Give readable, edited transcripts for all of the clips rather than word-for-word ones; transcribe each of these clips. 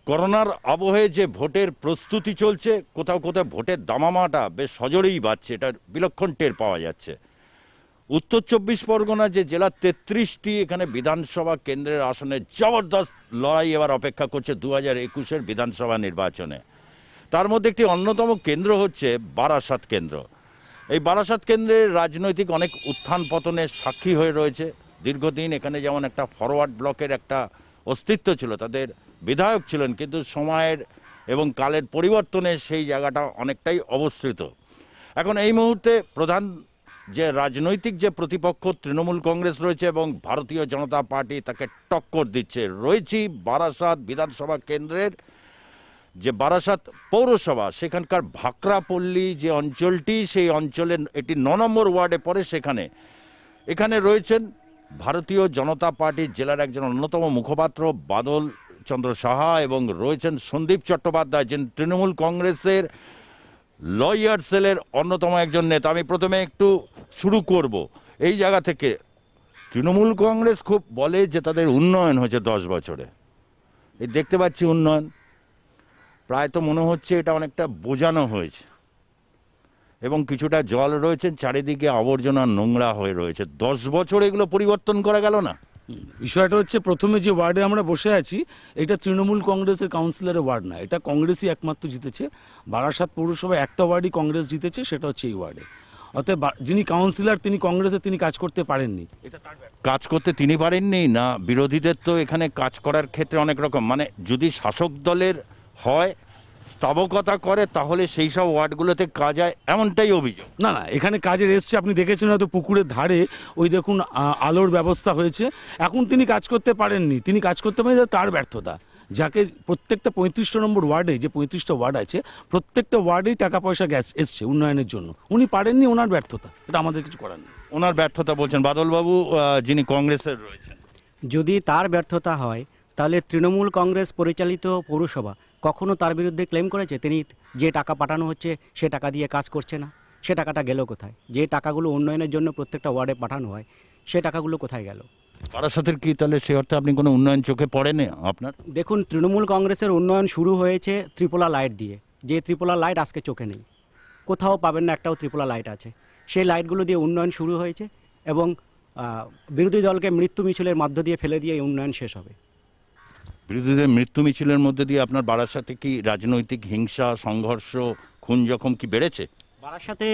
করোনার আবহে যে ভোটের প্রস্তুতি চলছে, কোথাও কোথাও ভোটের দামামাটা বেশ সজোরেই বাড়ছে, এটা বিলক্ষণ টের পাওয়া যাচ্ছে। উত্তর 24 পরগনা যে জেলার 33টি এখানে বিধানসভা কেন্দ্রের আসনে জবরদস্ত লড়াই এবার অপেক্ষা করছে 2021-এর বিধানসভা নির্বাচনে। তার মধ্যে একটি অন্যতম কেন্দ্র হচ্ছে বারাসাত কেন্দ্র। এই বারাসাত কেন্দ্রের রাজনৈতিক অনেক উত্থান পতনের সাক্ষী হয়ে রয়েছে। দীর্ঘদিন এখানে যেমন একটা ফরওয়ার্ড ব্লকের একটা অস্তিত্ব ছিল, তাদের বিধায়ক ছিলেন, কিন্তু সময়ের এবং কালের পরিবর্তনে সেই জায়গাটা অনেকটাই অবস্থিত। এখন এই মুহূর্তে প্রধান যে রাজনৈতিক যে প্রতিপক্ষ তৃণমূল কংগ্রেস রয়েছে এবং ভারতীয় জনতা পার্টি তাকে টক্কর দিচ্ছে। রয়েছি বারাসাত বিধানসভা কেন্দ্রের যে বারাসাত পৌরসভা, সেখানকার ভাকরাপল্লী যে অঞ্চলটি, সেই অঞ্চলের এটি 9 নম্বর ওয়ার্ডে পড়ে। এখানে রয়েছেন ভারতীয় জনতা পার্টির জেলার একজন অন্যতম মুখপাত্র বাদল চন্দ্র সাহা এবং রয়েছেন সন্দীপ চট্টোপাধ্যায়, যিনি তৃণমূল কংগ্রেসের লয়ার সেলের অন্যতম একজন নেতা। আমি প্রথমে একটু শুরু করব এই জায়গা থেকে। তৃণমূল কংগ্রেস খুব বলে যে তাদের উন্নয়ন হয়েছে 10 বছরে। এই দেখতে পাচ্ছি উন্নয়ন, প্রায় তো মনে হচ্ছে এটা অনেকটা বোঝানো হয়েছে এবং কিছুটা জল রয়েছে, চারিদিকে আবর্জনা নোংরা হয়ে রয়েছে। 10 বছর এগুলো পরিবর্তন করা গেল না। বিষয়টা হচ্ছে, প্রথমে যে ওয়ার্ডে আমরা বসে আছি এটা তৃণমূল কংগ্রেসের কাউন্সিলরের ওয়ার্ড না, এটা কংগ্রেসই একমাত্র জিতেছে। বারাসাত পৌরসভায় একটা ওয়ার্ডই কংগ্রেস জিতেছে, সেটা হচ্ছে এই ওয়ার্ডে। অতএব যিনি কাউন্সিলর তিনি কংগ্রেসে, তিনি কাজ করতে পারেননি। এটা কাজ করতে তিনি পারেননি না, বিরোধীদের তো এখানে কাজ করার ক্ষেত্রে অনেক রকম, মানে যদি শাসক দলের হয় স্থাবকতা করে তাহলে সেই সব ওয়ার্ডগুলোতে কাজ হয়, এমনটাই অভিযোগ। না না, এখানে কাজের এসছে, আপনি দেখেছেন হয়তো পুকুরের ধারে ওই দেখুন আলোর ব্যবস্থা হয়েছে। এখন তিনি কাজ করতে পারেননি, তিনি কাজ করতে পারেন, তার ব্যর্থতা। যাকে প্রত্যেকটা 35 নম্বর ওয়ার্ডে, যে 35টা ওয়ার্ড আছে, প্রত্যেকটা ওয়ার্ডেই টাকা পয়সা এসছে উন্নয়নের জন্য, উনি পারেননি, ওনার ব্যর্থতা, এটা আমাদের কিছু করার নেই। ওনার ব্যর্থতা বলছেন বাদলবাবু, যিনি কংগ্রেসের রয়েছেন। যদি তার ব্যর্থতা হয় তাহলে তৃণমূল কংগ্রেস পরিচালিত পৌরসভা কখনো তার বিরুদ্ধে ক্লেম করেছে তিনি যে টাকা পাঠানো হচ্ছে সে টাকা দিয়ে কাজ করছে না? সে টাকাটা গেল কোথায়? যে টাকাগুলো উন্নয়নের জন্য প্রত্যেকটা ওয়ার্ডে পাঠানো হয় সে টাকাগুলো কোথায় গেল? বারাসাতের কি তাহলে সে অর্থে আপনি কোনো উন্নয়ন চোখে পড়েনি আপনার? দেখুন, তৃণমূল কংগ্রেসের উন্নয়ন শুরু হয়েছে ত্রিপোলা লাইট দিয়ে। যে ত্রিপোলা লাইট আজকে চোখে নেই, কোথাও পাবেন না একটাও ত্রিপোলা লাইট আছে। সেই লাইটগুলো দিয়ে উন্নয়ন শুরু হয়েছে এবং বিরোধী দলকে মৃত্যু মিছিলের মধ্য দিয়ে ফেলে দিয়ে এই উন্নয়ন শেষ হবে। বিরোধীদের মৃত্যু মিছিলের মধ্যে দিয়ে আপনার বারাসাতে কি রাজনৈতিক হিংসা, সংঘর্ষ, খুন জখম কি বেড়েছে? বারাসাতে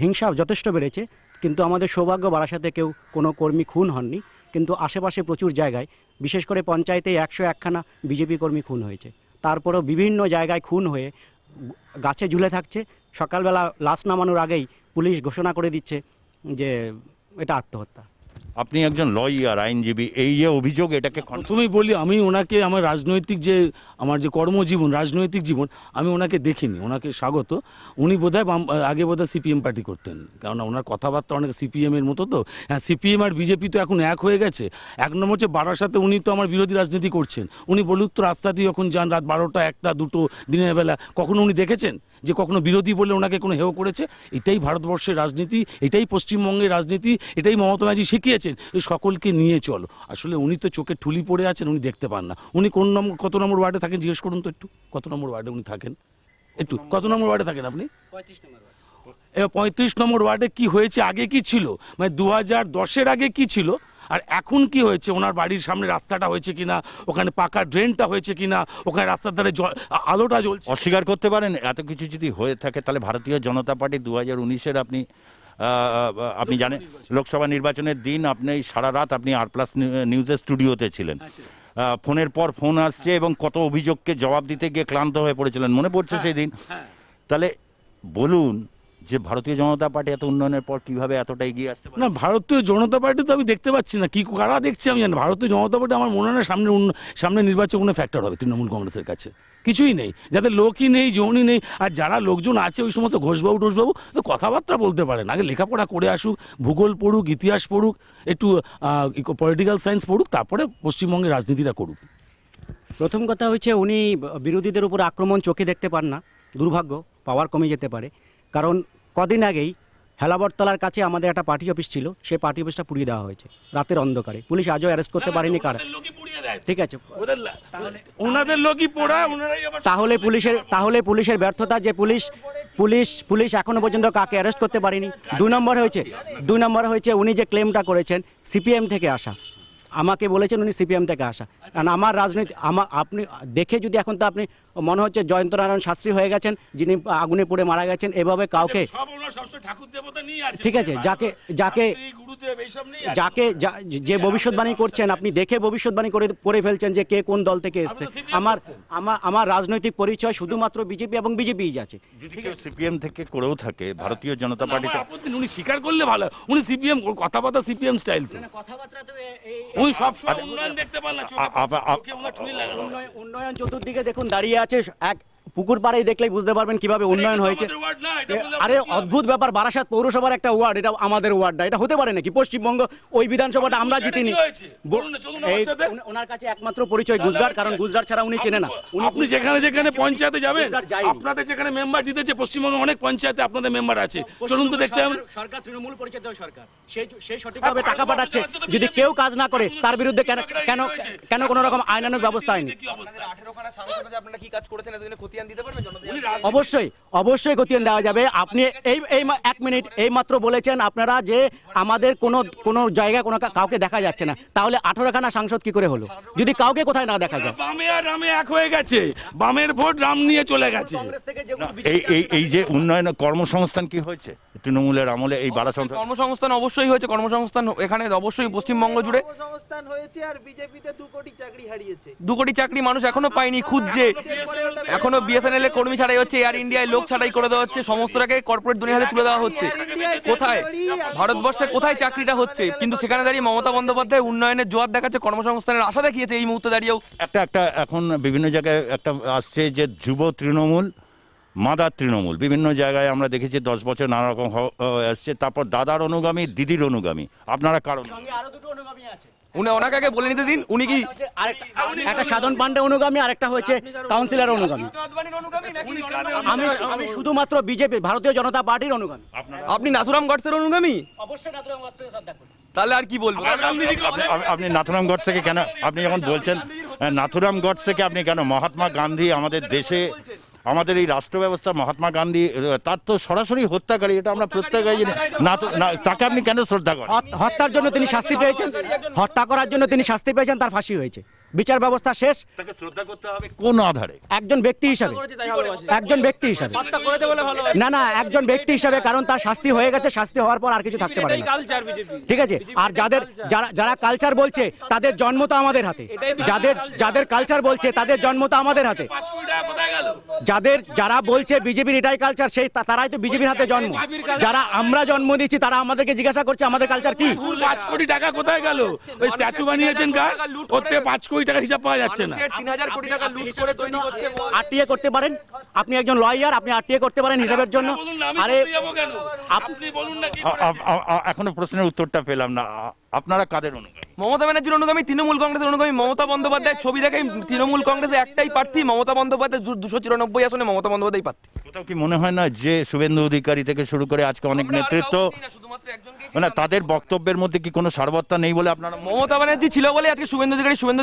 হিংসা যথেষ্ট বেড়েছে, কিন্তু আমাদের সৌভাগ্য বারাসাতে কেউ কোনো কর্মী খুন হননি। কিন্তু আশেপাশে প্রচুর জায়গায়, বিশেষ করে পঞ্চায়েতে 101খানা বিজেপি কর্মী খুন হয়েছে। তারপরেও বিভিন্ন জায়গায় খুন হয়ে গাছে ঝুলে থাকছে। সকালবেলা লাশ নামানোর আগেই পুলিশ ঘোষণা করে দিচ্ছে যে এটা আত্মহত্যা। আপনি একজন লয়ার, আইনজীবী, এই যে অভিযোগ, এটাকে প্রথমেই বলি, আমি ওনাকে আমার রাজনৈতিক যে আমার যে কর্মজীবন, রাজনৈতিক জীবন, আমি ওনাকে দেখিনি। ওনাকে স্বাগত। উনি বোধহয় আগে বোধহয় সিপিএম পার্টি করতেন, কারণ ওনার কথাবার্তা অনেক সিপিএমের মতো। তো হ্যাঁ, সিপিএম আর বিজেপি তো এখন এক হয়ে গেছে। এক নম্বর হচ্ছে বারাসাতে উনি তো আমার বিরোধী রাজনীতি করছেন। উনি বলুক তো, রাস্তা দিয়ে যখন যান রাত 12টা, 1টা, 2টো দিনের বেলা, কখনো উনি দেখেছেন যে কখনো বিরোধী বলে ওনাকে কোনো হেয় করেছে? এটাই ভারতবর্ষের রাজনীতি, এটাই পশ্চিমবঙ্গের রাজনীতি, এটাই মমতা ব্যানার্জি শিখিয়েছেন, এই সকলকে নিয়ে চলো। আসলে উনি তো চোখে ঠুলি পড়ে আছেন, উনি দেখতে পান না। উনি কত নম্বর ওয়ার্ডে থাকেন জিজ্ঞেস করুন তো একটু, কত নম্বর ওয়ার্ডে উনি থাকেন? একটু কত নম্বর ওয়ার্ডে থাকেন আপনি? 35 নম্বর ওয়ার্ড। 35 নম্বর ওয়ার্ডে কি হয়েছে, আগে কি ছিল, মানে 2010-এর আগে কি ছিল আর এখন কি হয়েছে? ওনার বাড়ির সামনে রাস্তাটা হয়েছে কিনা, ওখানে পাকা ড্রেনটা হয়েছে কিনা, ওখানে রাস্তার ধারে আলোটা জ্বলছে? অস্বীকার করতে পারেন? এত কিছু যদি হয়ে থাকে তাহলে ভারতীয় জনতা পার্টি 2019-এর আপনি জানেন লোকসভা নির্বাচনের দিন আপনি সারা রাত আপনি আর+ নিউজের স্টুডিওতে ছিলেন। ফোনের পর ফোন আসছে এবং কত অভিযোগকে জবাব দিতে গিয়ে ক্লান্ত হয়ে পড়েছিলেন, মনে পড়ছে সেই দিন? তাহলে বলুন যে ভারতীয় জনতা পার্টি এত উন্নয়নের পর কিভাবে এতটা এগিয়ে আসতে পারে? না, ভারতীয় জনতা পার্টি তো আমি দেখতে পাচ্ছি না, কি কারা দেখছি আমি জানি। ভারতীয় জনতা পার্টি আমার মনে হয় না সামনে নির্বাচন কোনো ফ্যাক্টর হবে তৃণমূল কংগ্রেসের কাছে। কিছুই নেই, যাদের লোকই নেই, জনই নেই। আর যারা লোকজন আছে ওই সমস্ত ঘোষবাবু টোষবাবু তো কথাবার্তা বলতে পারেন, আগে লেখাপড়া করে আসুক, ভূগোল পড়ুক, ইতিহাস পড়ুক, একটু পলিটিক্যাল সায়েন্স পড়ুক, তারপরে পশ্চিমবঙ্গের রাজনীতিটা করুক। প্রথম কথা হচ্ছে উনি বিরোধীদের উপর আক্রমণ চোখে দেখতে পান না। দুর্ভাগ্য, পাওয়ার কমে যেতে পারে। কারণ কদিন আগেই হেলাবরতলার কাছে আমাদের একটা পার্টি অফিস ছিল, সেই পার্টি অফিসটা পুড়িয়ে দেওয়া হয়েছে রাতের অন্ধকারে। পুলিশ আজও অ্যারেস্ট করতে পারেনি কারা। ঠিক আছে, ওনাদের লোকই পোড়ায়, ওনারাই আবার তাহলে পুলিশের ব্যর্থতা যে পুলিশ এখনো পর্যন্ত কাকে অ্যারেস্ট করতে পারেনি। 2 নম্বর হয়েছে উনি যে ক্লেমটা করেছেন সিপিএম থেকে আসা, আমাকে বলেছেন উনি সিপিএম থেকে আসা। কারণ আমার রাজনীতি আপনি দেখে যদি এখন তো আপনি মনে হচ্ছে জয়ন্ত নারায়ণ শাস্ত্রী হয়ে গেছেন, যিনি আগুনে পুড়ে মারা গেছেন। এভাবে কাউকে, ঠিক আছে, যাকে যে ভবিষ্যৎবাণী করছেন, আপনি দেখে ভবিষ্যৎবাণী করে ফেলছেন যে কে কোন দল থেকে এসছে। আমার রাজনৈতিক পরিচয় শুধুমাত্র বিজেপি এবং বিজেপিই আছে। যদি কেউ সিপিএম থেকে করেও থাকে, ভারতীয় জনতা পার্টিতে উনি স্বীকার করলে ভালো। উনি সিপিএম, কথাবার্তা সিপিএম স্টাইল তো, উনি সবসময় উন্নয়ন দেখতে পারলেন। উন্নয়ন চতুর্দিকে দেখুন দাঁড়িয়ে আছে, এক পুকুর পাড়েই দেখলেই বুঝতে পারবেন কিভাবে উন্নয়ন হয়েছে। আরে অদ্ভুত ব্যাপার, বারাসাত পৌরসভার একটা ওয়ার্ড, এটা আমাদের ওয়ার্ড না, এটা হতে পারে নাকি? পশ্চিমবঙ্গ ওই বিধানসভাটা আমরা জিতিনি। ওনার কাছে একমাত্র পরিচয় গুজরাট, কারণ গুজরাট ছাড়া উনি চেনে না। আপনি যেখানে যেখানে পঞ্চায়েতে যাবেন, আপনাদের যেখানে মেম্বার জিতেছে, পশ্চিমবঙ্গে অনেক পঞ্চায়েতে আপনাদের মেম্বার আছে, চলুন তো দেখতে হবে। সরকার তৃণমূল পরিচয় সরকার, সেই সঠিকভাবে টাকা পাঠাচ্ছে। যদি কেউ কাজ না করে তার বিরুদ্ধে কেন কোনো রকম আইনানুগ ব্যবস্থা হয়নি? আপনারা কি কাজ করেছেন এতদিনে খতিয়ান দিতে পারবেন? অবশ্যই খতিয়ান দেওয়া যাবে। আপনি এই 1 মিনিট এই মাত্র বলেছেন আপনারা যে আমাদের কোনো জায়গায় কোনো কাউকে দেখা যাচ্ছে না, তাহলে 18খানা সাংসদ কি করে হলো যদি কাউকে কোথায় না দেখা যায়? বামে আর রামে এক হয়ে গেছে, বামের ভোট রাম নিয়ে চলে গেছে। এই যে উন্নয়ন কর্মসংস্থান কি হয়েছে তৃণমূলের আমলে? এই বারাসত কর্মসংস্থান অবশ্যই হয়েছে, কর্মসংস্থান এখানে অবশ্যই পশ্চিমবঙ্গ জুড়ে কর্মসংস্থান হয়েছে। আর বিজেপিতে 2 কোটি চাকরি হারিয়েছে, 2 কোটি চাকরি মানুষ এখনো পায়নি, খুঁজছে। এখনো বিএসএনএল এর কর্মী ছাড়াই হচ্ছে, এয়ার ইন্ডিয়ায় লোক ছাড়াই করে দেওয়া হচ্ছে, সমস্তটাকে কর্পোরেট দুনিয়া হাতে তুলে দেওয়া হচ্ছে। কোথায় ভারতবর্ষে কোথায় চাকরিটা হচ্ছে? কিন্তু সেখানে দাঁড়িয়ে মমতা বন্দ্যোপাধ্যায় উন্নয়নের জোয়ার দেখাচ্ছে, কর্মসংস্থানের আশা দেখিয়েছে। এই মুহূর্তে দাঁড়িয়েও একটা এখন বিভিন্ন জায়গায় একটা আসছে যে যুব তৃণমূল, মাদার তৃণমূল, বিভিন্ন জায়গায় আমরা দেখেছি 10 বছর নানা রকম আসছে। তারপর দাদার অনুগামী, দিদির অনুগামী, আপনারা কারণ ওনাকে আগে বলে নিতে দিন। উনি কি একটা সাধন পান্ডে অনুগামী, আর একটা হচ্ছে কাউন্সিলর অনুগামী। আমি শুধুমাত্র বিজেপি, ভারতীয় জনতা পার্টির অনুগামী। আপনি নাথুরাম গডসের অনুগামী? অবশ্যই নাথুরাম গডসের শ্রদ্ধা করি। তাহলে আর কি বলবো? আপনি নাথুরাম গডসেকে কেন, আপনি যখন বলছেন নাথুরাম গডসেকে, আপনি কেন মহাত্মা গান্ধী আমাদের দেশে, আমাদের এই রাষ্ট্র ব্যবস্থা, মহাত্মা গান্ধী তার তো সরাসরি হত্যাকারী, এটা আমরা প্রত্যেকেই জানি। তাকে আপনি কেন শ্রদ্ধা করেন? হত্যার জন্য তিনি শাস্তি পেয়েছেন, হত্যা করার জন্য তিনি শাস্তি পেয়েছেন, তার ফাঁসি হয়েছে, বিচার ব্যবস্থা শেষ। তাকে শ্রদ্ধা করতে হবে কোন আধারে? একজন ব্যক্তি হিসাবে, না একজন ব্যক্তি হিসাবে, কারণ তার শাস্তি হয়ে গেছে, শাস্তি হওয়ার পর আর কিছু থাকতে পারে না। ঠিক আছে, আর যারা কালচার বলছে তাদের জন্ম তো আমাদের হাতে, যাদের কালচার বলছে তাদের জন্ম তো আমাদের হাতে। যারা বলছে বিজেপির এটাই কালচার, সেই তারাই তো বিজেপির হাতে জন্ম। যারা আমরা জন্ম দিচ্ছি তারা আমাদেরকে জিজ্ঞাসা করছে আমাদের কালচার কি। 5 কোটি টাকা কোথায় গেল? ওই স্ট্যাচু বানিয়েছেন কার? ওতে 5 কোটি টাকা হিসাব পাওয়া যাচ্ছে না। 3000 কোটি টাকা লুট করে তৈরি করছে। আরটিএ করতে পারেন, আপনি একজন লয়ার, আপনি আরটিএ করতে পারেন হিসাবের জন্য। আরে আপনি বলুন না। এখনো প্রশ্নের উত্তরটা পেলাম না। আপনারা কাদের অনুগামী? মমতা ব্যানার্জির অনুগামী, তৃণমূল কংগ্রেসের অনুগামী। মমতা বন্দ্যোপাধ্যায় ছবি দেখে তৃণমূল কংগ্রেসে একটাই প্রার্থী, মমতা বন্দ্যোপাধ্যায় 294 আসনে মমতা বন্দ্যোপাধ্যায় প্রার্থী। কোথাও কি মনে হয় না যে শুভেন্দু অধিকারী থেকে শুরু করে আজকে অনেক নেতৃত্ব, মানে তাদের বক্তব্যের মধ্যে কি কোনো সারবত্তা নেই বলে আপনারা? মমতা ব্যানার্জি ছিল বলে আজকে শুভেন্দু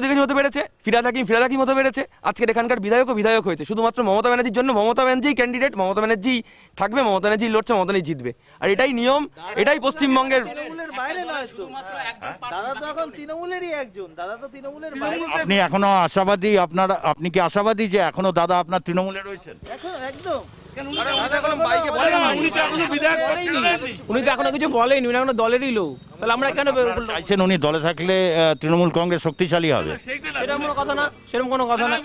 অধিকারী হতে পেরেছে, ফিরহাদ হাকিম হতে পেরেছে, আজকে এখানকার বিধায়ক হয়েছে। শুধুমাত্র মমতা ব্যানার্জির জন্য। মমতা ব্যানার্জি ক্যান্ডিডেট, মমতা ব্যানার্জি থাকবে, মমতা ব্যানার্জি লড়ছে, মমতা ব্যানার্জি জিতবে। আর এটাই নিয়ম, এটাই পশ্চিমবঙ্গের। আপনি এখনো আশাবাদী? আপনি কি আশাবাদী যে এখনো দাদা আপনার তৃণমূলে রয়েছেন? উনি তো এখনো কিছু বলেনি, উনি এখনো দলেরই লোক। তাহলে আমরা কেন চাইছেন উনি দলে থাকলে তৃণমূল কংগ্রেস শক্তিশালী হবে? সেরকম কোনো কথা না।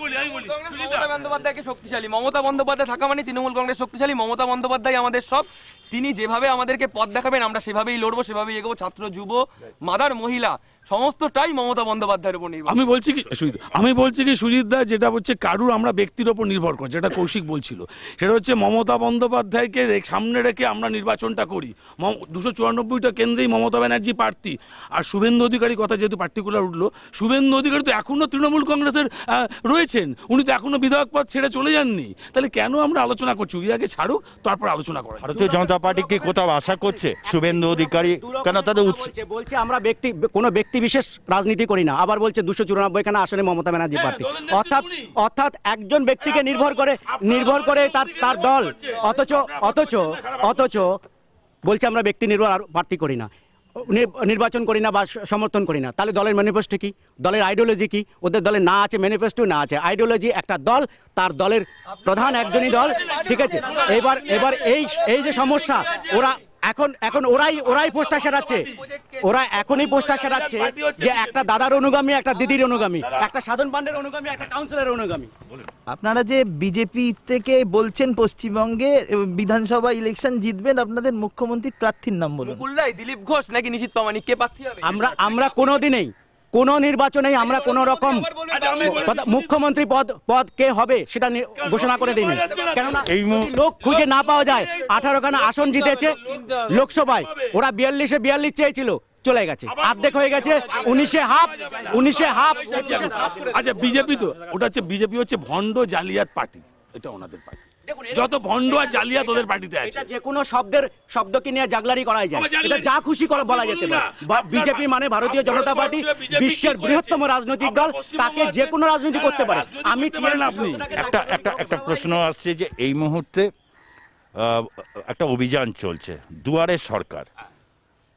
মমতা বন্দ্যোপাধ্যায়কে শক্তিশালী, মমতা বন্দ্যোপাধ্যায় থাকা মানে তৃণমূল কংগ্রেস শক্তিশালী। মমতা বন্দ্যোপাধ্যায় আমাদের সব। তিনি যেভাবে আমাদেরকে পথ দেখাবেন আমরা সেভাবেই লড়বো, সেভাবেই এগোবো। ছাত্র, যুব, মাদার, মহিলা সমস্তটাই মমতা বন্দ্যোপাধ্যায়ের উপর নির্ভর। আমি বলছি কি সুজিত দা, যেটা হচ্ছে কারুর আমরা ব্যক্তির ওপর নির্ভর করে, যেটা কৌশিক বলছিল, সেটা হচ্ছে মমতা বন্দ্যোপাধ্যায়কে সামনে রেখে আমরা নির্বাচনটা করি। 294টা কেন্দ্রেই মমতা ব্যানার্জি ব্যানার্জি প্রার্থী। আর শুভেন্দু অধিকারী কথা যেহেতু পার্টিকুলার উঠলো, শুভেন্দু অধিকারী তো এখনো তৃণমূল কংগ্রেসের রয়েছেন, উনি তো এখনো বিধায়ক পদ ছেড়ে চলে যাননি। তাহলে কেন আমরা আলোচনা করছি? উনি আগে ছাড়ুক, তারপর আলোচনা করা। ভারতীয় জনতা পার্টি কি কোথাও আশা করছে শুভেন্দু অধিকারী, কেন তাদের বলছে আমরা কোনো ব্যক্তি বিশেষ রাজনীতি করি না, আবার বলছে 294খানা আসনে মমতা ব্যানার্জি প্রার্থী। অর্থাৎ একজন ব্যক্তিকে নির্ভর করে তার দল, অথচ বলছে আমরা ব্যক্তি নির্ভর প্রার্থী করি না, নির্বাচন করি না বা সমর্থন করি না। তাহলে দলের ম্যানিফেস্টো কি, দলের আইডিওলজি কি? ওদের দলে না আছে ম্যানিফেস্টো, না আছে আইডিওলজি। একটা দল, তার দলের প্রধান একজনই দল, ঠিক আছে। এবার এই যে সমস্যা, এখন ওরাই পোস্টার সারাচ্ছে, ওরা এখনই পোস্টার সারাচ্ছে যে একটা দাদার অনুগামী, একটা দিদির অনুগামী, একটা সাধন পান্ডের অনুগামী, একটা কাউন্সিলরের অনুগামী। আপনারা যে বিজেপি থেকে বলছেন পশ্চিমবঙ্গে বিধানসভা ইলেকশন জিতবেন, আপনাদের মুখ্যমন্ত্রী প্রার্থীর নাম বলুন। মুকুল রায়, দিলীপ ঘোষ নাকি নিশীথ প্রামাণিক, কে প্রার্থী হবে? আমরা কোনোদিনই কোনো নির্বাচনেই আমরা কোনো রকম মুখ্যমন্ত্রী পদ কে হবে সেটা ঘোষণা করে দিইনি। কেননা এই লোক খুঁজে না পাওয়া যায়। 18খানা আসন জিতেছে লোকসভায়, ওরা 42 চেয়েছিল, চলে গেছে, অর্ধেক হয়ে গেছে, 19 হাফ। আচ্ছা, বিজেপি তো ওটা হচ্ছে, বিজেপি হচ্ছে ভণ্ড জালিয়াত পার্টি, এটা ওনাদের পার্টি। যত ভণ্ড আর জালিয়াত ওদের পার্টিতে আছে। যে কোনো শব্দকে নিয়ে জাগলারি করা যায়, এটা যা খুশি বলা যেতে পারে। বিজেপি মানে ভারতীয় জনতা পার্টি, বিশ্বের বৃহত্তম রাজনৈতিক দল, তাকে যে কোনো রাজনীতি করতে পারে। আমি আপনি একটা প্রশ্ন আসছে যে এই মুহূর্তে একটা অভিযান চলছে, দুয়ারে সরকার,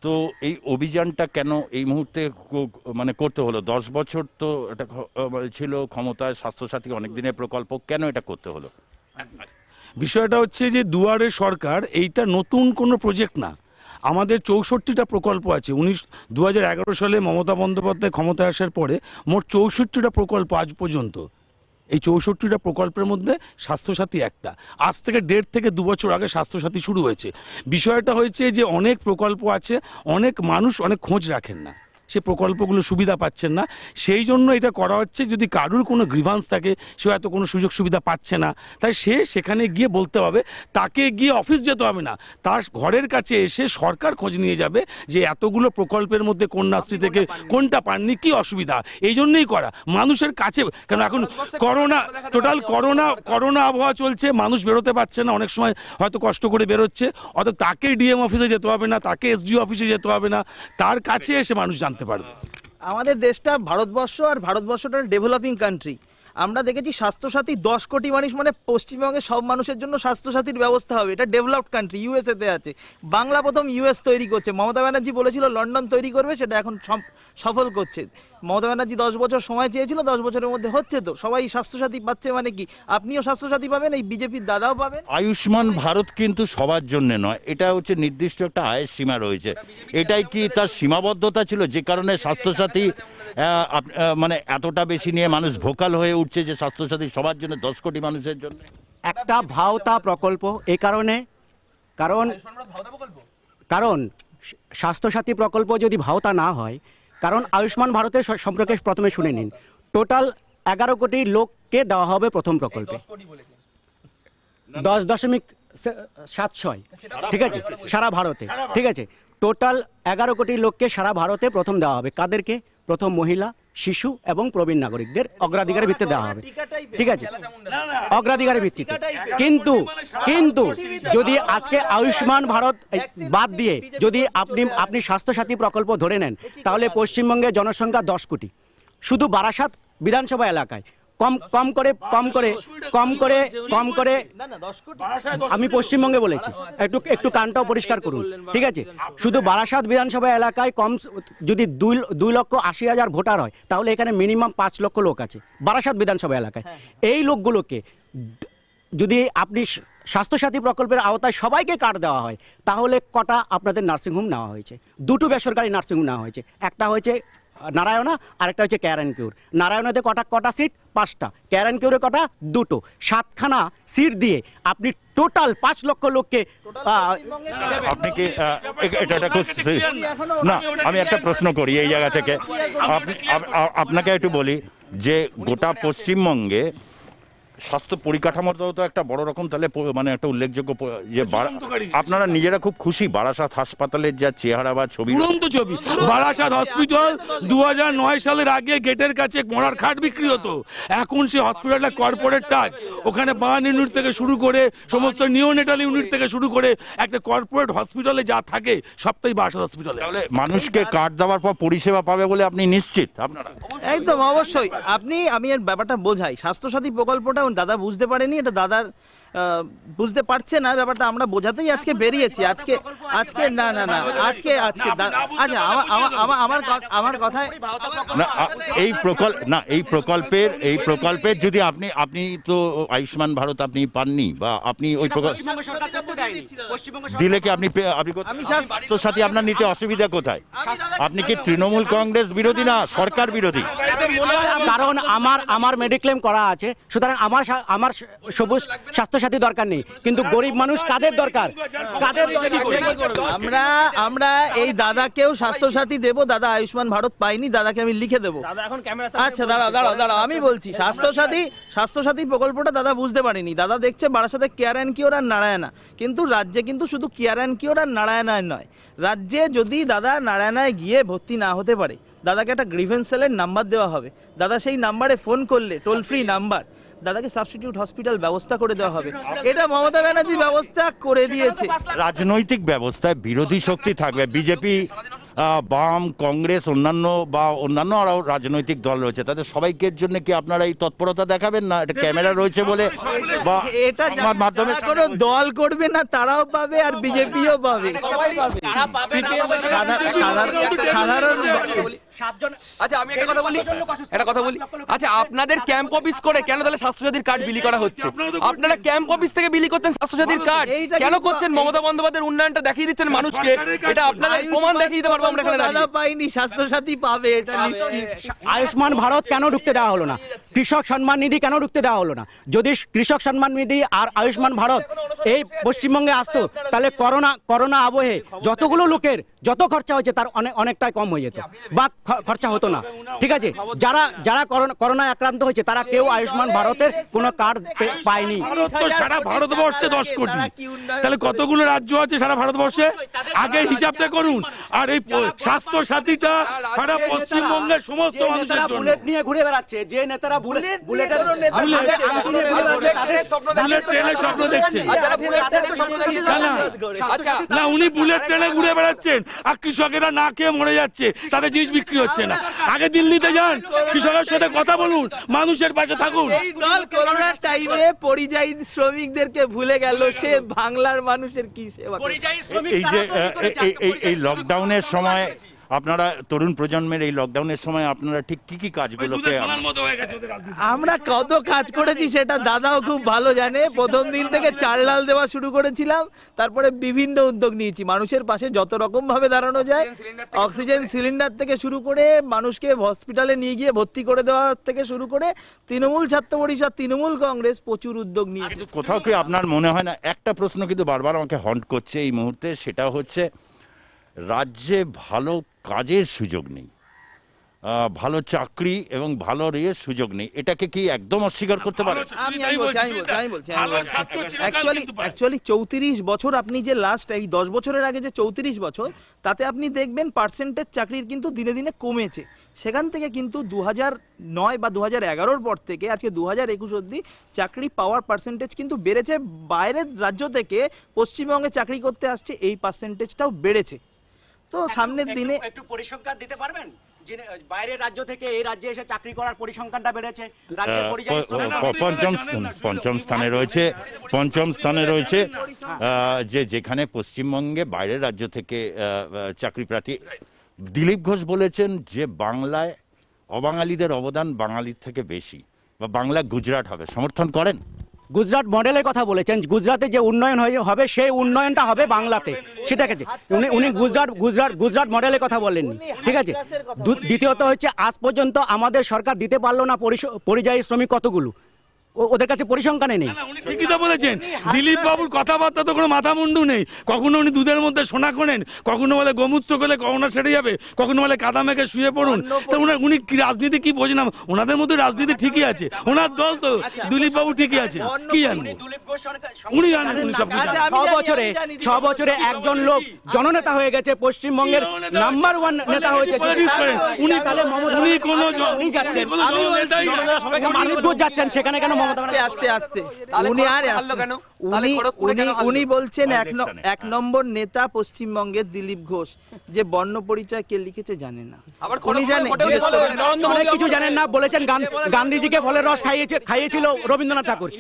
তো এই অভিযানটা কেন এই মুহূর্তে মানে করতে হলো? 10 বছর তো এটা ছিল ক্ষমতায়, স্বাস্থ্যসাথী অনেক দিনের প্রকল্প, কেন এটা করতে হলো? বিষয়টা হচ্ছে যে দুয়ারে সরকার এইটা নতুন কোনো প্রজেক্ট না। আমাদের 64টা প্রকল্প আছে। 2011 সালে মমতা বন্দ্যোপাধ্যায় ক্ষমতায় আসার পরে মোট 64টা প্রকল্প আজ পর্যন্ত। এই 64টা প্রকল্পের মধ্যে স্বাস্থ্যসাথী একটা। আজ থেকে 1.5 থেকে 2 বছর আগে স্বাস্থ্যসাথী শুরু হয়েছে। বিষয়টা হয়েছে যে অনেক প্রকল্প আছে, অনেক মানুষ অনেক খোঁজ রাখেন না, সে প্রকল্পগুলো সুবিধা পাচ্ছেন না, সেই জন্য এটা করা হচ্ছে। যদি কারুর কোনো গ্রিভান্স থাকে, সে হয়তো কোনো সুযোগ সুবিধা পাচ্ছে না, তাই সে সেখানে গিয়ে বলতে হবে, তাকে গিয়ে অফিস যেতে হবে না, তার ঘরের কাছে এসে সরকার খোঁজ নিয়ে যাবে যে এতগুলো প্রকল্পের মধ্যে কন্যাশ্রী থেকে কোনটা পাননি, কি অসুবিধা। এই জন্যই করা, মানুষের কাছে। কেন এখন করোনা আবহাওয়া চলছে, মানুষ বেরোতে পারছে না, অনেক সময় হয়তো কষ্ট করে বেরোচ্ছে, অর্থাৎ তাকে ডিএম অফিসে যেতে হবে না, তাকে এসডিও অফিসে যেতে হবে না, তার কাছে এসে মানুষ জানতে পারবে। আমাদের দেশটা ভারতবর্ষ, আর ভারতবর্ষটা ডেভেলপিং কান্ট্রি। আমরা দেখেছি স্বাস্থ্যসাথী 10 কোটি মানুষ, মানে পশ্চিমবঙ্গের সব মানুষের জন্য স্বাস্থ্যসাথীর ব্যবস্থা হবে। এটা ডেভেলপড কান্ট্রি, ইউএসএতে আছে। বাংলা প্রথম ইউএস তৈরি করছে। মমতা ব্যানার্জি বলেছিল লন্ডন তৈরি করবে, সেটা এখন সফল করছে। মমতা ব্যানার্জি 10 বছর সময় চেয়েছিল, 10 বছরের মধ্যে হচ্ছে। তো সবাই স্বাস্থ্যসাথী পাচ্ছে, মানে কি আপনিও স্বাস্থ্যসাথী পাবেন, এই বিজেপির দাদাও পাবেন। আয়ুষ্মান ভারত কিন্তু সবার জন্য নয়, এটা হচ্ছে নির্দিষ্ট একটা আয়ের সীমা রয়েছে। এটাই কি তার সীমাবদ্ধতা ছিল, যে কারণে স্বাস্থ্যসাথী মানে এতটা বেশি নিয়ে মানুষ ভোকাল হয়ে উঠছে যে স্বাস্থ্যসাথী সবার জন্য, 10 কোটি মানুষের জন্য? একটা ভাওতা প্রকল্প, এই কারণে কারণ স্বাস্থ্যসাথী প্রকল্প যদি ভাওতা না হয়, কারণ আয়ুষ্মান ভারতের সম্পর্কে প্রথমে শুনে নিন। টোটাল 11 কোটি লোককে দেওয়া হবে প্রথম প্রকল্পে, 10.76, ঠিক আছে, সারা ভারতে, ঠিক আছে। টোটাল 11 কোটি লোককে সারা ভারতে প্রথম দেওয়া হবে। কাদেরকে? প্রথম মহিলা, শিশু এবং প্রবীণ নাগরিকদের অগ্রাধিকারের ভিত্তিতে দেওয়া হবে, ঠিক আছে, অগ্রাধিকারের ভিত্তিতে। কিন্তু যদি আজকে আয়ুষ্মান ভারত বাদ দিয়ে যদি আপনি স্বাস্থ্যসাথী প্রকল্প ধরে নেন, তাহলে পশ্চিমবঙ্গের জনসংখ্যা 10 কোটি। শুধু বারাসাত বিধানসভা এলাকায় কম করে আমি পশ্চিমবঙ্গে বলেছি, একটু কানটাও পরিষ্কার করুন, ঠিক আছে। শুধু বারাসাত বিধানসভা এলাকায় যদি 2,80,000 ভোটার হয়, তাহলে এখানে মিনিমাম 5 লক্ষ লোক আছে বারাসাত বিধানসভা এলাকায়। এই লোকগুলোকে যদি আপনি স্বাস্থ্যসাথী প্রকল্পের আওতায় সবাইকে কার্ড দেওয়া হয়, তাহলে কটা আপনাদের নার্সিংহোম নেওয়া হয়েছে? 2টো বেসরকারি নার্সিংহোম নেওয়া হয়েছে। একটা হয়েছে নারায়ণা, আরেকটা হচ্ছে কেয়ার অ্যান্ড কিউর। নারায়ণাতে কটা সিট? 5টা। কেয়ার অ্যান্ড কিউরে কটা? 2টো। 7খানা সিট দিয়ে আপনি টোটাল 5 লক্ষ লোককে। আপনি কি এটা না, আমি একটা প্রশ্ন করি এই জায়গা থেকে, আপনাকে একটু বলি যে গোটা পশ্চিমবঙ্গে স্বাস্থ্য পরিকাঠামোটাও তো একটা বড় রকম তাহলে মানে একটা উল্লেখযোগ্য যে আপনারা নিজেরা খুব খুশি বারাসাত হাসপাতালের যা চেহারা বা ছবি? দুরন্ত ছবি। বারাসাত হসপিটাল 2009 সালের আগে গেটের কাছে মরার খাট বিক্রি হতো, এখন সে হসপিটালটা কর্পোরেট টাচ। ওখানে বার্ন ইউনিট থেকে শুরু করে সমস্ত নিওনেটাল ইউনিট থেকে শুরু করে একটা কর্পোরেট হসপিটালে যা থাকে সবটাই বারাসাত হসপিটালে। তাহলে মানুষকে কার্ড দেওয়ার পর পরিষেবা পাবে বলে আপনি নিশ্চিত? আপনারা একদম অবশ্যই। আমি এর ব্যাপারটা বোঝাই, স্বাস্থ্যসাথী প্রকল্পটা দাদা বুঝতে পারেনি, এটা দাদার বুঝতে পারছে না ব্যাপারটা, আমরা বোঝাতেই আজকে বেরিয়েছি। আজকে না আজকে আচ্ছা আমার কথায় না এই প্রকল্পের যদি আপনি তো আয়ুষ্মান ভারত আপনি পাননি বা আপনি ওই দিলে কি আপনি স্বাস্থ্যসাথী আপনার নিতে অসুবিধা কোথায়? আপনি কি তৃণমূল কংগ্রেস বিরোধী না সরকার বিরোধী? কারণ আমার মেডিক্লেম করা আছে, সুতরাং আমার সবুজ স্বাস্থ্যসাথী দরকার নেই, কিন্তু গরিব মানুষ কাদের দরকার? আমরা এই দাদাকেও স্বাস্থ্যসাথী দেব। দাদা আয়ুষ্মান ভারত পাইনি, দাদাকে আমি লিখে দেবো। আচ্ছা দাঁড়াও আমি বলছি, স্বাস্থ্যসাথী প্রকল্পটা দাদা বুঝতে পারেনি। দাদা দেখছে বারাসাতে কেয়ার অ্যান্ড কিওর আর নারায়ণা, কিন্তু রাজ্যে কিন্তু শুধু কেয়ার অ্যান্ড কিওর আর নারায়ণায় নয়, রাজ্যে যদি দাদা নারায়ণায় গিয়ে ভর্তি না হতে পারে, দাদাকে একটা গ্রিভেন্স সেলের নাম্বার দেওয়া হবে। দাদা সেই নাম্বারে ফোন করলে, টোল ফ্রি নাম্বার, দাদাকে সাবস্টিটিউট হসপিটাল ব্যবস্থা করে দেওয়া হবে। এটা মমতা ব্যানার্জি ব্যবস্থা করে দিয়েছে। রাজনৈতিক ব্যবস্থায় বিরোধী শক্তি থাকবে, বিজেপি, বাম, কংগ্রেস, অন্যান্য আরও রাজনৈতিক দল রয়েছে, তাদের সবাইকে জন্য কি আপনারা এই তৎপরতা দেখাবেন না? এটা ক্যামেরা রয়েছে বলে বা এটা মাধ্যমে কোনো দল করবে না, তারাও পাবে আর বিজেপিও পাবে। সাধারণ আচ্ছা আমি একটা কথা বলি, আচ্ছা আপনাদের ক্যাম্প অফিস করে কেন তাহলে স্বাস্থ্যসাথীর কার্ড বিলি করা হচ্ছে? আপনারা ক্যাম্প অফিস থেকে বিলি করতেন স্বাস্থ্যসাথীর কার্ড, কেন করছেন? মমতা বন্দ্যোপাধ্যায়ের উন্নয়নটা দেখিয়ে দিচ্ছেন মানুষকে, এটা আপনাদের প্রমাণ দেখিয়ে দিতে পারবো আমরা। দাদা পাইনি, স্বাস্থ্যসাথী পাবে, এটা নিশ্চিত। আয়ুষ্মান ভারত কেন ঢুকতে দেওয়া হলো না? কৃষক সম্মান নিধি কেন ঢুকতে দেওয়া হলো না? যদি কৃষক সম্মান নিধি আর আয়ুষ্মান ভারত এই পশ্চিমবঙ্গে আসতো, তাহলে করোনা আবহে যতগুলো লোকের যত খরচা হয়েছে তার অনেকটাই কম হয়ে যেত বা খরচা হতো না। ঠিক আছে, যারা করোনায় আক্রান্ত হয়েছে তারা কেউ আয়ুষ্মান ভারতের কোনো কার্ড পায়নি। সারা ভারতবর্ষে 10 কোটি, তাহলে কতগুলো রাজ্য আছে সারা ভারতবর্ষে? আগে হিসাবটা করুন। আর এই স্বাস্থ্য সাথীটা সারা পশ্চিমবঙ্গের সমস্ত মানুষের জন্য। বুলেট নিয়ে ঘুরে বেড়াচ্ছে, যে নেতারা বুলেটের ট্রেনের স্বপ্ন দেখছেন না, উনি বুলেট ট্রেনে ঘুরে বেড়াচ্ছেন আর কৃষকেরা না খেয়ে মরে যাচ্ছে, তাদের জিনিস বিক্রি হচ্ছে না। আগে দিল্লিতে যান, কৃষকের সাথে কথা বলুন, মানুষের পাশে থাকুন। এই দল করোনার টাইমে পরিযায়ী শ্রমিকদেরকে ভুলে গেল, সে বাংলার মানুষের কি সেবা। এই যে এই লকডাউনের সময় আপনারা তরুণ প্রজন্মের এই লকডাউনের সময় আপনারা ঠিক কি কাজগুলোকে? আমরা কত কাজ করেছি সেটা দাদাও খুব ভালো জানে। প্রথম দিন থেকে চাল ডাল দেওয়া শুরু করেছিলাম, তারপরে বিভিন্ন উদ্যোগ নিয়েছি মানুষের পাশে যত রকম ভাবে দাঁড়ানো যায়। অক্সিজেন সিলিন্ডার থেকে শুরু করে মানুষকে হসপিটালে নিয়ে গিয়ে ভর্তি করে দেওয়া থেকে শুরু করে তৃণমূল ছাত্র পরিষদ, তৃণমূল কংগ্রেস প্রচুর উদ্যোগ নিয়েছে। কোথাও কি আপনার মনে হয় না, একটা প্রশ্ন কিন্তু বারবার আমাকে হন্ট করছে এই মুহূর্তে, সেটা হচ্ছে রাজ্যে ভালো কাজের সুযোগ নেই, ভালো চাকরি এবং ভালো সুযোগ নেই, এটাকে কি একদম অস্বীকার করতে পারে? আমি বলছি অ্যাকচুয়ালি 34 বছর, আপনি যে লাস্ট এই 10 বছরের আগে যে 34 বছর, তাতে আপনি দেখবেন পার্সেন্টেজ চাকরির কিন্তু দিনে দিনে কমেছে। সেখান থেকে কিন্তু 2009 বা 2011-র পর থেকে আজকে 2021 অবধি চাকরি পাওয়ার পার্সেন্টেজ কিন্তু বেড়েছে। বাইরের রাজ্য থেকে পশ্চিমবঙ্গে চাকরি করতে আসছে, এই পার্সেন্টেজটাও বেড়েছে। তো সামনের দিনে একটু পরিসংখ্যান দিতে পারবেন? বাইরের রাজ্য থেকে এই রাজ্যে এসে চাকরি করার পরিসংখ্যানটা বেড়েছে। পঞ্চম স্থানে রয়েছে যেখানে পশ্চিমবঙ্গে বাইরের রাজ্য থেকে চাকরি প্রার্থী। দিলীপ ঘোষ বলেছেন যে বাংলায় অবাঙালিদের অবদান বাঙালির থেকে বেশি, বা বাংলা গুজরাট হবে। সমর্থন করেন? গুজরাট মডেলের কথা বলেছেন, গুজরাটে যে উন্নয়ন হবে সেই উন্নয়নটা হবে বাংলাতে, সেটা আছে। উনি গুজরাট মডেলের কথা বলেননি। ঠিক আছে, দ্বিতীয়ত হচ্ছে আজ পর্যন্ত আমাদের সরকার দিতে পারলো না পরিযায়ী শ্রমিক কতগুলো, ওদের কাছে পরিসংখ্যানে নেই। উনি ঠিকই তো বলেছেন, দিলীপ বাবুর কথাবার্তা তো কোনো মাথা মুন্ডু নেই। কখনো উনি দুধের মধ্যে সোনা করেন, কখনো বলে গোমূত্র করলে কখনো সেরে যাবে, কখনো বলে কাদা মেখে শুয়ে পড়ুন। তো উনি কি রাজনীতি কি বোঝেন? ওনাদের মধ্যে রাজনীতি ঠিকই আছে, ওনার দল তো দিলীপ বাবু ঠিকই আছে, কি জানবো উনি জানেন, উনি সব কিছু জানেন। 6 বছরে একজন লোক জননেতা হয়ে গেছে, পশ্চিমবঙ্গের নাম্বার 1 নেতা হয়েছে। উনি তাহলে উনি কোনো উনি যাচ্ছেন, যাচ্ছেন সেখানে কেন মমতা? আস্তে উনি বলছেন এক নম্বর নেতা পশ্চিমবঙ্গের দিলীপ ঘোষ, যে বর্ণ পরিচয় কে লিখেছে জানেন না, উনি জানেন অনেক কিছু জানেন না। বলেছেন গান্ধীজিকে ফলের রস খাইয়েছিল রবীন্দ্রনাথ ঠাকুর।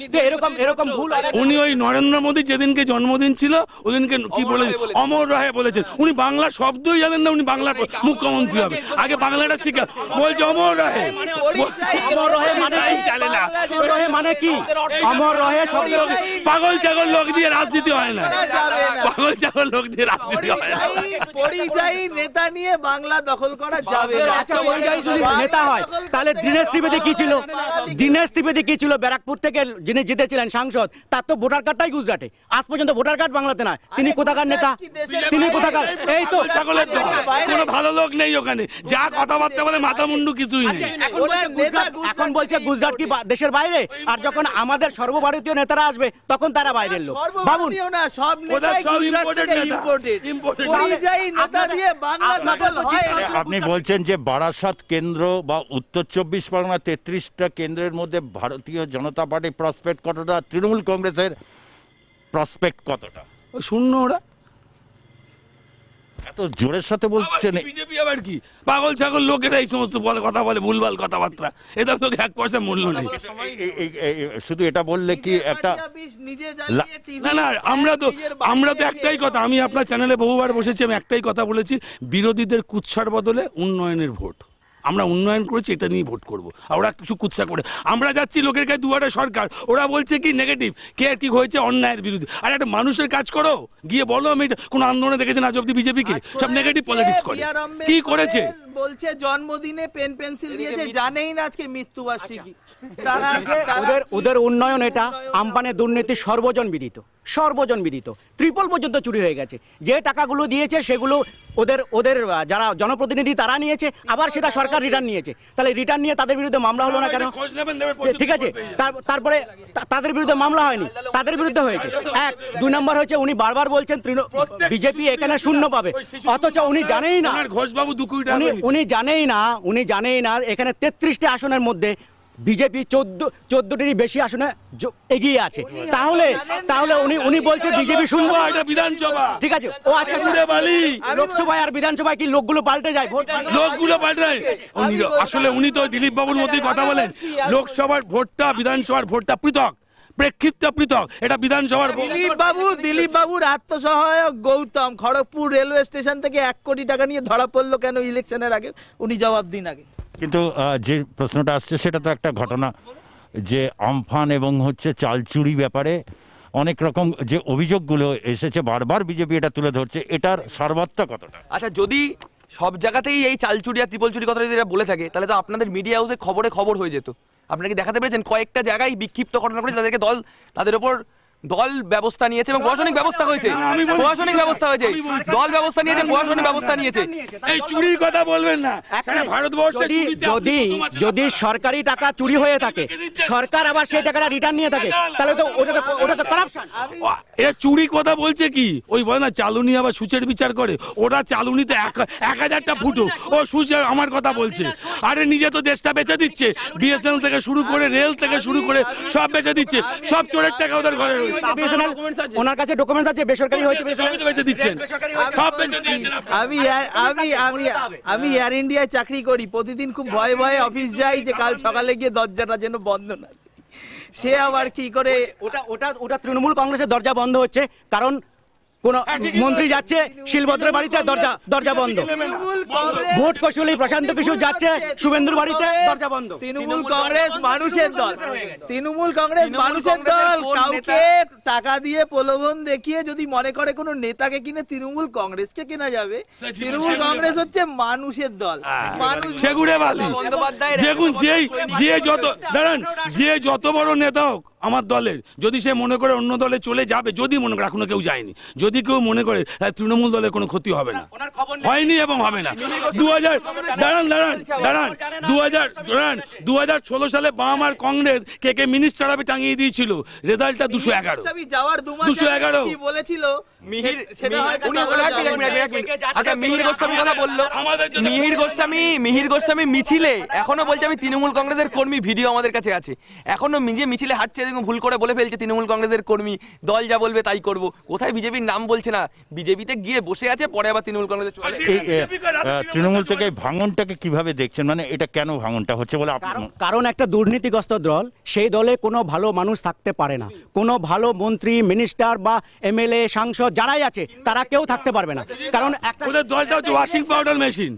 এরকম ভুল। উনি ওই নরেন্দ্র মোদী যেদিনকে জন্মদিন ছিল ওদিনকে কি বলে অমর রাহে বলেছেন, উনি বাংলা শব্দই জানেন না, উনি বাংলার মুখ্যমন্ত্রী হবে, আগে বাংলাটা শিখা বলছে অমর রাহে। অমর রহে মানে কি? অমর রহে শব্দ পাগল ছাগল লোক দিয়ে রাজনীতি হয় না, পাগল ছাগল লোক দিয়ে রাজনীতি হয় না। পরিযায়ী নেতা নিয়ে বাংলা দখল করা যাবে না। আচ্ছা, পরিযায়ী যদি নেতা হয় তাহলে দীনেশ ত্রিবেদী কি ছিল? দীনেশ ত্রিবেদী কি ছিল? ব্যারাকপুর থেকে যিনি জিতেছিলেন সাংসদ, তার তো ভোটার কার্ডটাই গুজরাটে, আজ পর্যন্ত ভোটার কার্ড বাংলাতে না। তিনি কোথাকার নেতা? তিনি কোথাকার? এই তো ছাগলের দল, কোনো ভালো লোক নেই ওখানে, যা কথাবার্তা বলে মাথা মুন্ডু কিছুই নেই। এখন বলছে গুজরাট কি দেশের বাইরে? আর যখন আমাদের সর্বভারতীয় নেতারা আসবে তখন তারা বাইরের লোক। ভাবুন, আপনি বলছেন যে বারাসাত কেন্দ্র বা উত্তর 24 পরগনা 33টা কেন্দ্রের মধ্যে ভারতীয় জনতা পার্টি প্রসপেক্ট কতটা, তৃণমূল কংগ্রেসের প্রসপেক্ট কতটা? শূন্য। ওরা এত জোরের সাথে বলছেন। বিজেপি আবার কি পাগল ছাগল লোকেরা এই সমস্ত কথা বলে, ভুলভাল কথাবার্তা, এটা তো 1 পয়সা মূল্য নেই। শুধু এটা বললে কি একটা না, আমরা তো একটাই কথা, আমি আপনার চ্যানেলে বহুবার বসেছি, আমি একটাই কথা বলেছি, বিরোধীদের কুৎসার বদলে উন্নয়নের ভোট। আমরা উন্নয়ন করেছি, এটা নিয়ে ভোট করবো, আর ওরা কিছু কুৎসা করে। আমরা যাচ্ছি লোকের কাছে দুয়ারে সরকার, ওরা বলছে কি নেগেটিভ, কে কি হয়েছে অন্যায়ের বিরুদ্ধে। আর একটা মানুষের কাজ করো, গিয়ে বলো আমি কোন আন্দোলনে দেখেছেন আজ অব্দি বিজেপিকে? সব নেগেটিভ পলিটিক্স করে। কি করেছে? বলছে জন্মদিনে পেন্সিল দিয়েছে, জানেই না আজকে মৃত্যুবার্ষিকী। ওদের উন্নয়ন এটা আমপানের দুর্নীতি সর্বজন বিদিত। ট্রিপল পর্যন্ত চুরি হয়ে গেছে। যে টাকাগুলো দিয়েছে সেগুলো ওদের যারা জনপ্রতিনিধি তারা নিয়েছে, আবার সেটা সরকার রিটার্ন নিয়েছে। তাহলে রিটার্ন নিয়ে তাদের বিরুদ্ধে মামলা হলো না কেন? ঠিক আছে, তারপরে তাদের বিরুদ্ধে মামলা হয়নি, তাদের বিরুদ্ধে হয়েছে। 1, 2 নম্বর হচ্ছে উনি বারবার বলছেন বিজেপি এখানে শূন্য পাবে, অথচ উনি জানেই না, উনি জানেই না এখানে 33টি আসনের মধ্যে বিজেপি 14টির বেশি আসনে এগিয়ে আছে। তাহলে উনি বলছে বিজেপি শূন্য। বিধানসভা ঠিক আছে, ও আচ্ছা, লোকসভায় আর বিধানসভায় কি লোকগুলো পাল্টে যায়? লোকগুলো পাল্টে যায়। আসলে উনি তো দিলীপ বাবুর মধ্যেই কথা বলেন, লোকসভার ভোটটা বিধানসভার ভোটটা পৃথক, প্রেক্ষিতটা পৃথক। এটা বিধানসভার দিলীপ বাবুর আত্মসহায়ক গৌতম খড়গপুর রেলওয়ে স্টেশন থেকে 1 কোটি টাকা নিয়ে ধরা পড়লো কেন ইলেকশনের আগে? উনি জবাব দিন আগে। কিন্তু যে প্রশ্নটা আসছে সেটা তো একটা ঘটনা, যে আমফান এবং হচ্ছে চাল চুরি ব্যাপারে অনেক রকম যে অভিযোগগুলো এসেছে, বারবার বিজেপি এটা তুলে ধরছে, এটার সারবত্তা কতটা? আচ্ছা, যদি সব জায়গাতেই এই চাল চুরি আর ট্রিপল চুরি কথা যদি বলে থাকে, তাহলে তো আপনাদের মিডিয়া হাউসে খবর হয়ে যেত। আপনারা কি দেখাতে পেরেছেন কয়েকটা জায়গায় বিক্ষিপ্ত ঘটনা ঘটেছে, তাদেরকে তাদের উপর দল ব্যবস্থা নিয়েছে এবং প্রশাসনিক ব্যবস্থা হয়েছে, দল ব্যবস্থা নিয়েছে, প্রশাসনিক ব্যবস্থা নিয়েছে। এই চুরির কথা বলবেন না। ভারতবর্ষে যদি সরকারি টাকা চুরি হয়ে থাকে, সরকার আবার সেই টাকাটা রিটার্ন নিয়ে থাকে, তাহলে তো ওটা তো কারাপশন। এ চুরি কথা বলছে কি, ওই বলে না চালুনি আবার সুচের বিচার করে, ওরা চালুনিতে 1000টা ফুটো, ও সুচে আমার কথা বলছে। আরে নিজে তো দেশটা বেচে দিচ্ছে, বিএসএনএল থেকে শুরু করে রেল থেকে শুরু করে সব বেচে দিচ্ছে, সব চোরের টাকা ওদের ঘরে রয়েছে। ওনার কাছে ডকুমেন্টস আছে, বেসরকারি হয়েছে, বেচে দিচ্ছেন। আমি এয়ার ইন্ডিয়ায় চাকরি করি, প্রতিদিন খুব ভয়ে ভয়ে অফিস যাই যে কাল সকালে গিয়ে দরজাটা যেন বন্ধ না। সে আবার কি করে? ওটা তৃণমূল কংগ্রেসের দরজা বন্ধ হচ্ছে, কারণ কোন মন্ত্রী যাচ্ছে শিলভদ্রের বাড়িতে দরজা বন্ধ, ভোট কৌশলী প্রশান্ত কিশোর যাচ্ছে শুভেন্দুর বাড়িতে দরজা বন্ধ। তৃণমূল কংগ্রেস মানুষের দল, তৃণমূল কংগ্রেস মানুষের দল। কাউকে টাকা দিয়ে প্রলোভন দেখিয়ে যদি মনে করে কোনো নেতাকে কিনে তৃণমূল কংগ্রেসকে কেনা যাবে, তৃণমূল কংগ্রেস হচ্ছে মানুষের দল। মানুষ সেগুড়ে বালি দেখুন, যে যত দাঁড়ান, যে যত বড় নেতা হোক আমার দলের, যদি সে মনে করে অন্য দলে চলে যাবে, যদি মনে করে, এখনো কেউ যায়নি, যদি কেউ মনে করে তৃণমূল দলের কোনো ক্ষতি হবে না, হয়নি এবং হবে না। 2016 সালে বাম আর কংগ্রেস কে মিনিস্টার হবে টাঙিয়ে দিয়েছিল, রেজাল্টটা 211 যাওয়ার 211 কি বলেছিল মিহির গোস্বামী কথা বললো, মিহির গোস্বামী মিছিলে এখনো বলছে আমি তৃণমূল কংগ্রেসের কর্মী, ভিডিও আমাদের কাছে আছে, এখনো নিজে মিছিলে হাঁটছে, ভুল করে বলে ফেলছে তৃণমূল কংগ্রেসের কর্মী, দল যা বলবে তাই করব। কোথায় বিজেপির নাম বলছে না, বিজেপিতে গিয়ে বসে আছে, পরে আবার তৃণমূল কংগ্রেসে চলে। তৃণমূল থেকে ভাঙনটাকে কিভাবে দেখছেন, মানে এটা কেন ভাঙনটা হচ্ছে বলে? কারণ একটা দুর্নীতিগ্রস্ত দল, সেই দলে কোনো ভালো মানুষ থাকতে পারে না, কোনো ভালো মন্ত্রী মিনিস্টার বা এমএলএ সাংসদ যারাই আছে তারা কেউ থাকতে পারবে না। কারণ ওদের দলটা হচ্ছে ওয়াশিং পাউডার মেশিন,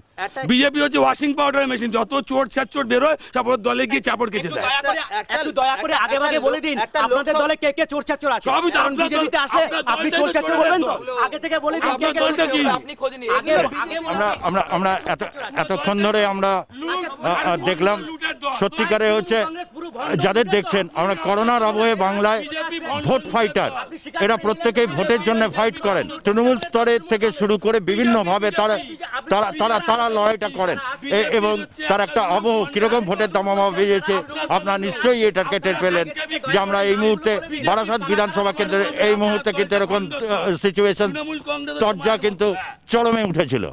বিজেপি হচ্ছে ওয়াশিং পাউডার মেশিন, যত চোর ছাড়চোর বেরোয় সব ওর দলে গিয়ে চাপড় কেচে দেয়। একটু দয়া করে আগে ভাগে বলে দিন আপনাদের দলে কে কে চোর ছাড়চোর আছে। সবই তো কারণ আপনার বিজেপিতে আসলে আপনি চোর ছাড়চোর বলবেন তো, আগে থেকে বলে দিন কে কে চোর ছাড়চোর। আপনি খোঁজ নিন। আমরা এতক্ষণ ধরে আমরা দেখলাম সত্যিকারে হচ্ছে যাদের দেখছেন, আমরা করোনার আবহে বাংলায় ভোট ফাইটার, এরা প্রত্যেকেই ভোটের জন্য ফাইট করেন, তৃণমূল স্তরের থেকে শুরু করে বিভিন্নভাবে তারা লড়াইটা করেন, এবং তার একটা আবহ কিরকম ভোটের দামামা বেরিয়েছে আপনারা নিশ্চয়ই এটাকে টের পেলেন যে আমরা এই মুহূর্তে বারাসাত বিধানসভা কেন্দ্রে এই মুহূর্তে কিন্তু এরকম সিচুয়েশন তরজা কিন্তু চরমে উঠেছিল।